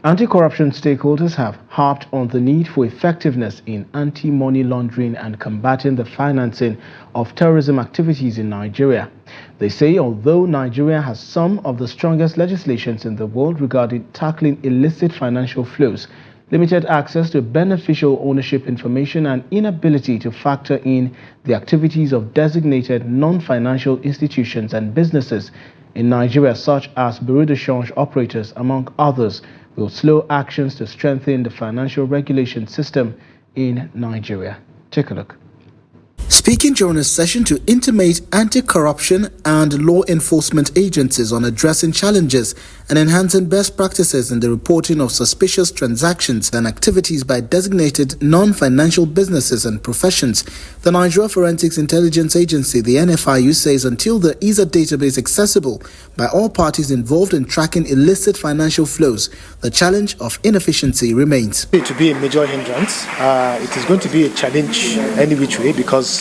Anti-corruption stakeholders have harped on the need for effectiveness in anti-money laundering and combating the financing of terrorism activities in Nigeria. They say although Nigeria has some of the strongest legislations in the world regarding tackling illicit financial flows, limited access to beneficial ownership information and inability to factor in the activities of designated non-financial institutions and businesses in Nigeria, such as bureau de change operators, among others, will slow actions to strengthen the financial regulation system in Nigeria. Take a look. Speaking during a session to intimate anti-corruption and law enforcement agencies on addressing challenges and enhancing best practices in the reporting of suspicious transactions and activities by designated non-financial businesses and professions, the Nigeria Forensics Intelligence Agency, the NFIU, says until there is a database accessible by all parties involved in tracking illicit financial flows, the challenge of inefficiency remains. To be a major hindrance, it is going to be a challenge any which way, because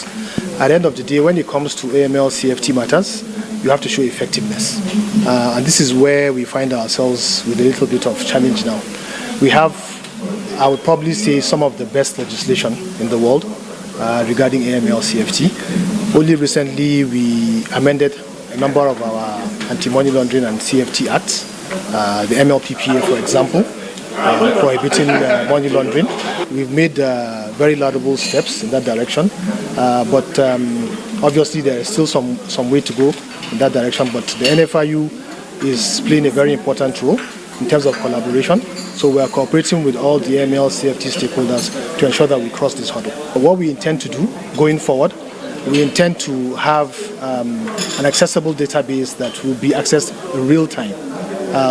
at the end of the day, when it comes to AML CFT matters, you have to show effectiveness. And this is where we find ourselves with a little bit of challenge now. We have, I would probably say, some of the best legislation in the world regarding AML CFT. Only recently, we amended a number of our anti-money laundering and CFT acts, the MLPPA, for example, prohibiting money laundering. We've made very laudable steps in that direction, but obviously there is still some way to go in that direction. But the NFIU is playing a very important role in terms of collaboration. So we are cooperating with all the ML CFT stakeholders to ensure that we cross this hurdle. What we intend to do going forward, we intend to have an accessible database that will be accessed in real time,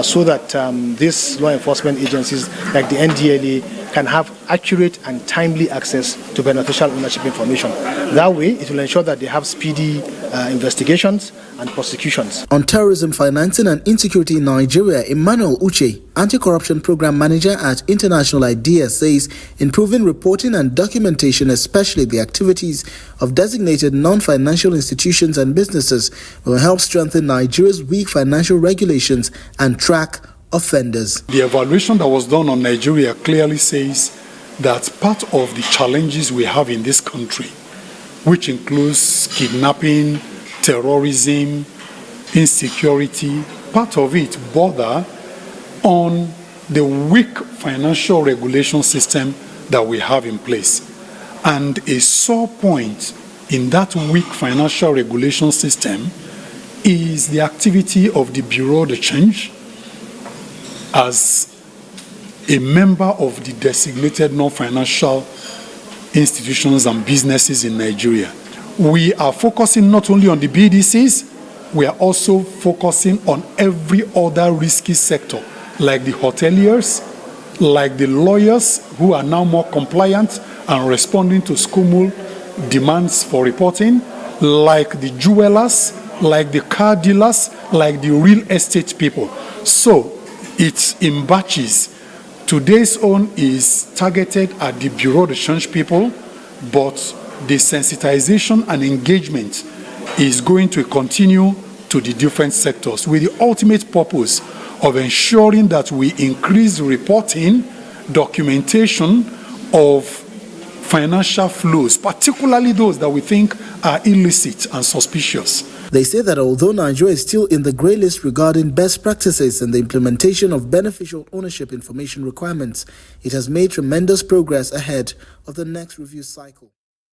so that these law enforcement agencies like the NDLA can have accurate and timely access to beneficial ownership information. That way, it will ensure that they have speedy investigations and prosecutions. On terrorism financing and insecurity in Nigeria, Emmanuel Uche, anti-corruption program manager at International Idea, says improving reporting and documentation, especially the activities of designated non-financial institutions and businesses, will help strengthen Nigeria's weak financial regulations and track offenders. The evaluation that was done on Nigeria clearly says that part of the challenges we have in this country, which includes kidnapping, terrorism, insecurity, part of it border on the weak financial regulation system that we have in place. And a sore point in that weak financial regulation system is the activity of the Bureau de Change as a member of the designated non-financial institutions and businesses in Nigeria. We are focusing not only on the BDCs, we are also focusing on every other risky sector, like the hoteliers, like the lawyers who are now more compliant and responding to SCUMUL demands for reporting, like the jewelers, like the car dealers, like the real estate people. So it's in batches. Today's own is targeted at the Bureau de Change people, but the sensitization and engagement is going to continue to the different sectors with the ultimate purpose of ensuring that we increase reporting, documentation of financial flows, particularly those that we think are illicit and suspicious. They say that although Nigeria is still in the grey list regarding best practices and the implementation of beneficial ownership information requirements, it has made tremendous progress ahead of the next review cycle.